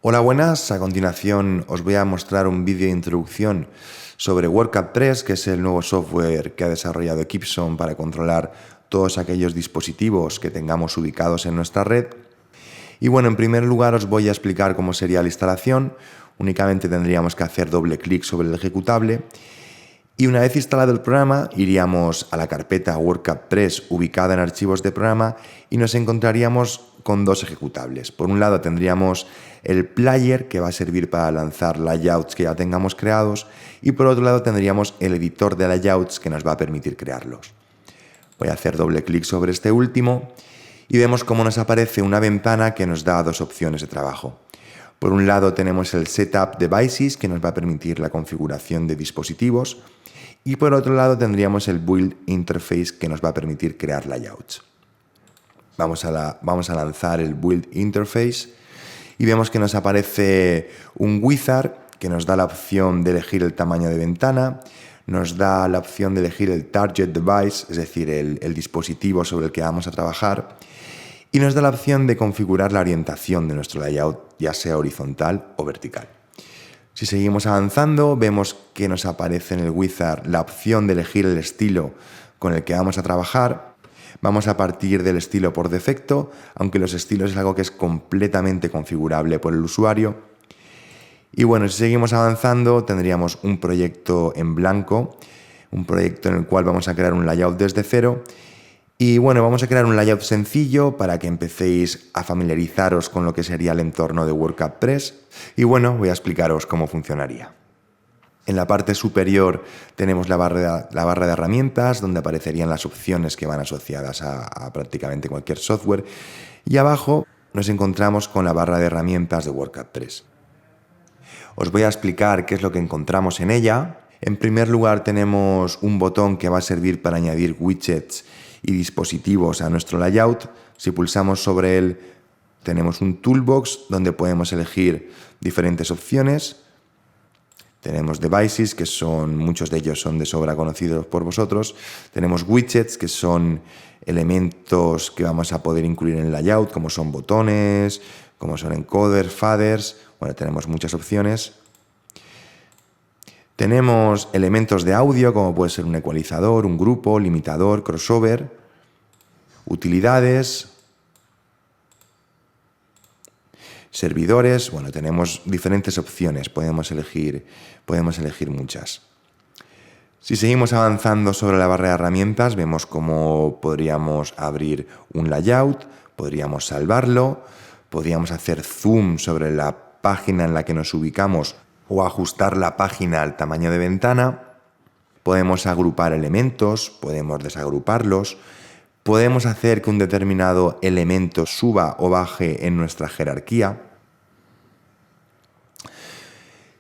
Hola, buenas. A continuación os voy a mostrar un vídeo de introducción sobre WorkUp3, que es el nuevo software que ha desarrollado Eclipson para controlar todos aquellos dispositivos que tengamos ubicados en nuestra red. Y bueno, en primer lugar os voy a explicar cómo sería la instalación. Únicamente tendríamos que hacer doble clic sobre el ejecutable. Y una vez instalado el programa, iríamos a la carpeta WorkUp3 ubicada en archivos de programa y nos encontraríamos con dos ejecutables. Por un lado tendríamos el player, que va a servir para lanzar layouts que ya tengamos creados, y por otro lado tendríamos el editor de layouts que nos va a permitir crearlos. Voy a hacer doble clic sobre este último y vemos cómo nos aparece una ventana que nos da dos opciones de trabajo. Por un lado tenemos el Setup Devices, que nos va a permitir la configuración de dispositivos, y por otro lado tendríamos el Build Interface, que nos va a permitir crear layouts. Vamos a lanzar el Build Interface y vemos que nos aparece un wizard que nos da la opción de elegir el tamaño de ventana, nos da la opción de elegir el Target Device, es decir, el dispositivo sobre el que vamos a trabajar, y nos da la opción de configurar la orientación de nuestro layout, ya sea horizontal o vertical. Si seguimos avanzando, vemos que nos aparece en el wizard la opción de elegir el estilo con el que vamos a trabajar. Vamos a partir del estilo por defecto, aunque los estilos es algo que es completamente configurable por el usuario. Y bueno, si seguimos avanzando, tendríamos un proyecto en blanco, un proyecto en el cual vamos a crear un layout desde cero. Y bueno, vamos a crear un layout sencillo para que empecéis a familiarizaros con lo que sería el entorno de WorkUp3. Y bueno, voy a explicaros cómo funcionaría. En la parte superior tenemos la barra de herramientas, donde aparecerían las opciones que van asociadas a prácticamente cualquier software. Y abajo nos encontramos con la barra de herramientas de WorkUp3. Os voy a explicar qué es lo que encontramos en ella. En primer lugar tenemos un botón que va a servir para añadir widgets y dispositivos a nuestro layout. Si pulsamos sobre él, tenemos un toolbox donde podemos elegir diferentes opciones. Tenemos devices, que muchos de ellos son de sobra conocidos por vosotros. Tenemos widgets, que son elementos que vamos a poder incluir en el layout, como son botones, como son encoders, faders. Bueno, tenemos muchas opciones. Tenemos elementos de audio, como puede ser un ecualizador, un grupo, limitador, crossover, utilidades, servidores. Bueno, tenemos diferentes opciones, podemos elegir muchas. Si seguimos avanzando sobre la barra de herramientas, vemos cómo podríamos abrir un layout, podríamos salvarlo, podríamos hacer zoom sobre la página en la que nos ubicamos o ajustar la página al tamaño de ventana. Podemos agrupar elementos, podemos desagruparlos, podemos hacer que un determinado elemento suba o baje en nuestra jerarquía.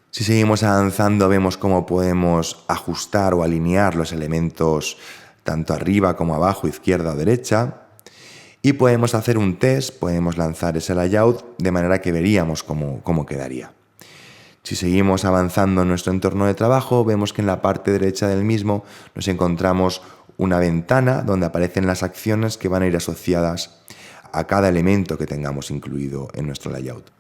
Si seguimos avanzando, vemos cómo podemos ajustar o alinear los elementos tanto arriba como abajo, izquierda o derecha. Y podemos hacer un test, podemos lanzar ese layout de manera que veríamos cómo quedaría. Si seguimos avanzando en nuestro entorno de trabajo, vemos que en la parte derecha del mismo nos encontramos una ventana donde aparecen las acciones que van a ir asociadas a cada elemento que tengamos incluido en nuestro layout.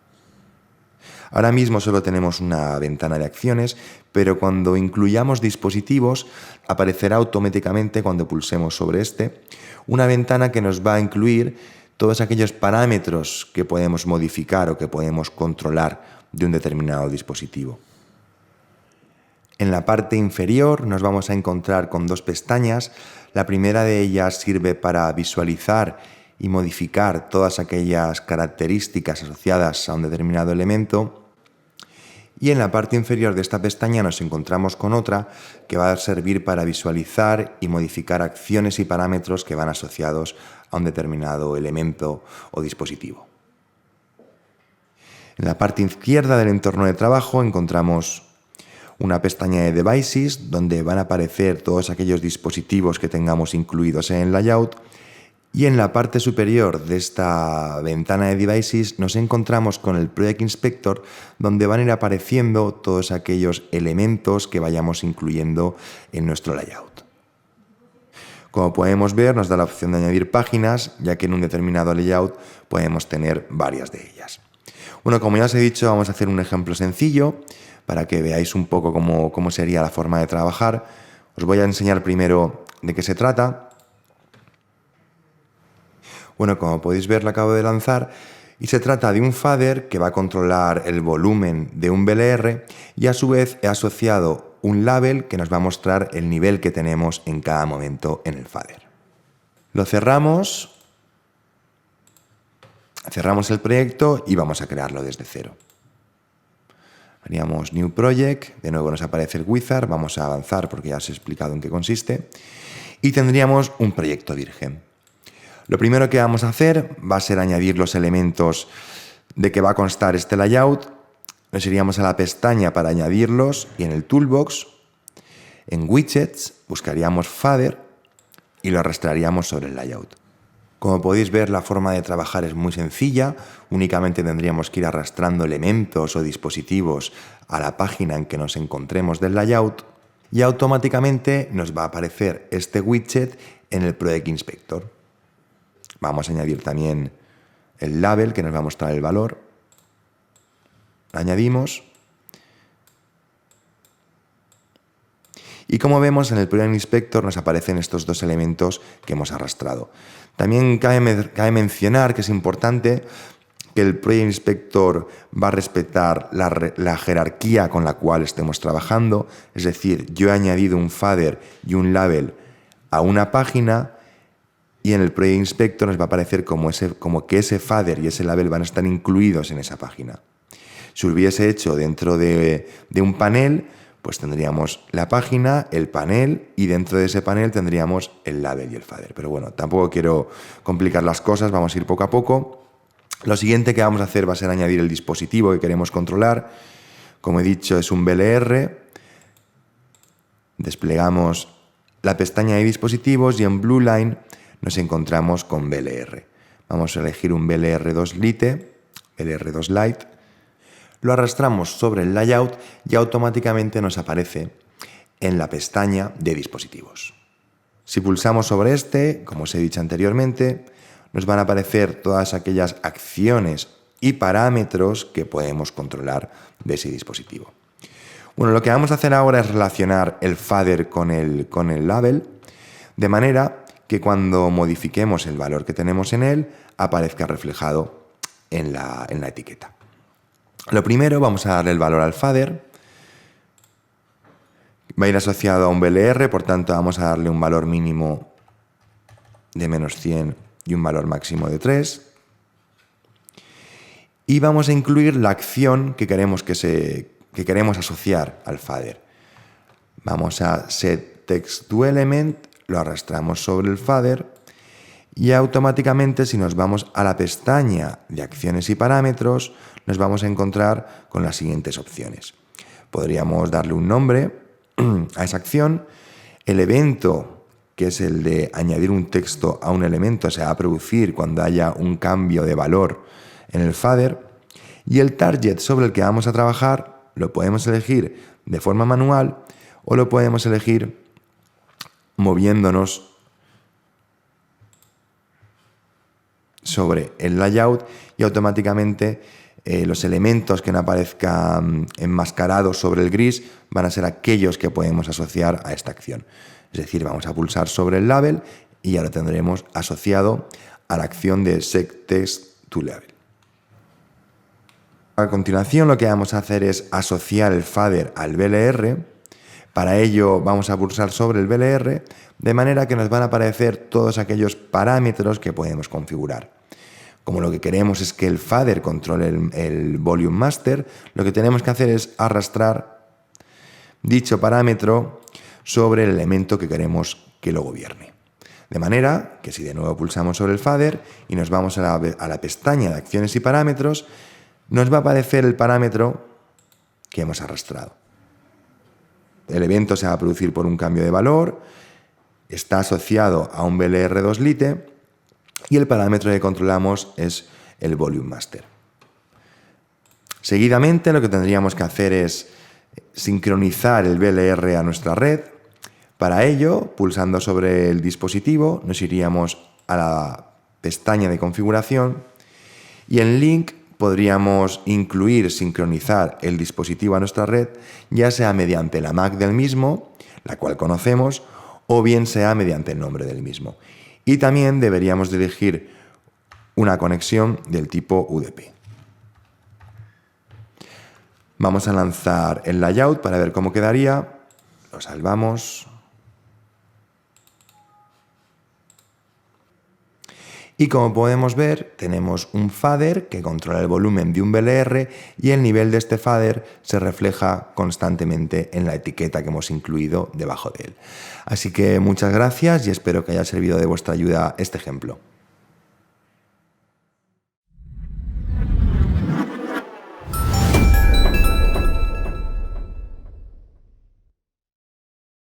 Ahora mismo solo tenemos una ventana de acciones, pero cuando incluyamos dispositivos aparecerá automáticamente, cuando pulsemos sobre una ventana que nos va a incluir todos aquellos parámetros que podemos modificar o que podemos controlar de un determinado dispositivo. En la parte inferior nos vamos a encontrar con dos pestañas. La primera de ellas sirve para visualizar y modificar todas aquellas características asociadas a un determinado elemento. Y en la parte inferior de esta pestaña nos encontramos con otra que va a servir para visualizar y modificar acciones y parámetros que van asociados a un determinado elemento o dispositivo. En la parte izquierda del entorno de trabajo encontramos una pestaña de Devices, donde van a aparecer todos aquellos dispositivos que tengamos incluidos en el layout. Y en la parte superior de esta ventana de Devices nos encontramos con el Project Inspector, donde van a ir apareciendo todos aquellos elementos que vayamos incluyendo en nuestro layout. Como podemos ver, nos da la opción de añadir páginas, ya que en un determinado layout podemos tener varias de ellas. Bueno, como ya os he dicho, vamos a hacer un ejemplo sencillo para que veáis un poco cómo sería la forma de trabajar. Os voy a enseñar primero de qué se trata. Bueno, como podéis ver, lo acabo de lanzar y se trata de un fader que va a controlar el volumen de un VLR y a su vez he asociado un label que nos va a mostrar el nivel que tenemos en cada momento en el fader. Lo cerramos el proyecto y vamos a crearlo desde cero. Haríamos New Project, de nuevo nos aparece el wizard, vamos a avanzar porque ya os he explicado en qué consiste, y tendríamos un proyecto virgen. Lo primero que vamos a hacer va a ser añadir los elementos de que va a constar este layout. Nos iríamos a la pestaña para añadirlos y en el toolbox, en widgets, buscaríamos fader y lo arrastraríamos sobre el layout. Como podéis ver, la forma de trabajar es muy sencilla, únicamente tendríamos que ir arrastrando elementos o dispositivos a la página en que nos encontremos del layout y automáticamente nos va a aparecer este widget en el Project Inspector. Vamos a añadir también el label que nos va a mostrar el valor. Lo añadimos. Y como vemos en el Project Inspector nos aparecen estos dos elementos que hemos arrastrado. También cabe mencionar que es importante que el Project Inspector va a respetar la jerarquía con la cual estemos trabajando. Es decir, yo he añadido un fader y un label a una página y en el Project Inspector nos va a aparecer como que ese fader y ese label van a estar incluidos en esa página. Si lo hubiese hecho dentro de un panel, pues tendríamos la página, el panel y dentro de ese panel tendríamos el label y el fader. Pero bueno, tampoco quiero complicar las cosas, vamos a ir poco a poco. Lo siguiente que vamos a hacer va a ser añadir el dispositivo que queremos controlar. Como he dicho, es un VLR. Desplegamos la pestaña de dispositivos y en Blue Line nos encontramos con VLR. Vamos a elegir un VLR2 Lite, VLR2 Lite. Lo arrastramos sobre el layout y automáticamente nos aparece en la pestaña de dispositivos. Si pulsamos sobre este, como os he dicho anteriormente, nos van a aparecer todas aquellas acciones y parámetros que podemos controlar de ese dispositivo. Bueno, lo que vamos a hacer ahora es relacionar el fader con el label, de manera que cuando modifiquemos el valor que tenemos en él, aparezca reflejado en la etiqueta. Lo primero, vamos a darle el valor al fader. Va a ir asociado a un VLR, por tanto vamos a darle un valor mínimo de -100 y un valor máximo de 3. Y vamos a incluir la acción que queremos asociar al fader. Vamos a set text to element, lo arrastramos sobre el fader y automáticamente, si nos vamos a la pestaña de acciones y parámetros, nos vamos a encontrar con las siguientes opciones. Podríamos darle un nombre a esa acción. El evento, que es el de añadir un texto a un elemento, se va a producir cuando haya un cambio de valor en el fader. Y el target sobre el que vamos a trabajar lo podemos elegir de forma manual o lo podemos elegir moviéndonos sobre el layout y automáticamente los elementos que no aparezcan enmascarados sobre el gris van a ser aquellos que podemos asociar a esta acción. Es decir, vamos a pulsar sobre el label y ya lo tendremos asociado a la acción de set text to label. A continuación lo que vamos a hacer es asociar el fader al VLR. Para ello vamos a pulsar sobre el VLR de manera que nos van a aparecer todos aquellos parámetros que podemos configurar. Como lo que queremos es que el fader controle el volume master, lo que tenemos que hacer es arrastrar dicho parámetro sobre el elemento que queremos que lo gobierne. De manera que si de nuevo pulsamos sobre el fader y nos vamos a la pestaña de acciones y parámetros, nos va a aparecer el parámetro que hemos arrastrado. El evento se va a producir por un cambio de valor, está asociado a un VLR2 Lite y el parámetro que controlamos es el volume master. Seguidamente lo que tendríamos que hacer es sincronizar el VLR a nuestra red. Para ello, pulsando sobre el dispositivo, nos iríamos a la pestaña de configuración y en Link podríamos incluir, sincronizar el dispositivo a nuestra red, ya sea mediante la MAC del mismo, la cual conocemos, o bien sea mediante el nombre del mismo. Y también deberíamos de elegir una conexión del tipo UDP. Vamos a lanzar el layout para ver cómo quedaría. Lo salvamos. Y como podemos ver, tenemos un fader que controla el volumen de un VLR y el nivel de este fader se refleja constantemente en la etiqueta que hemos incluido debajo de él. Así que muchas gracias y espero que haya servido de vuestra ayuda este ejemplo.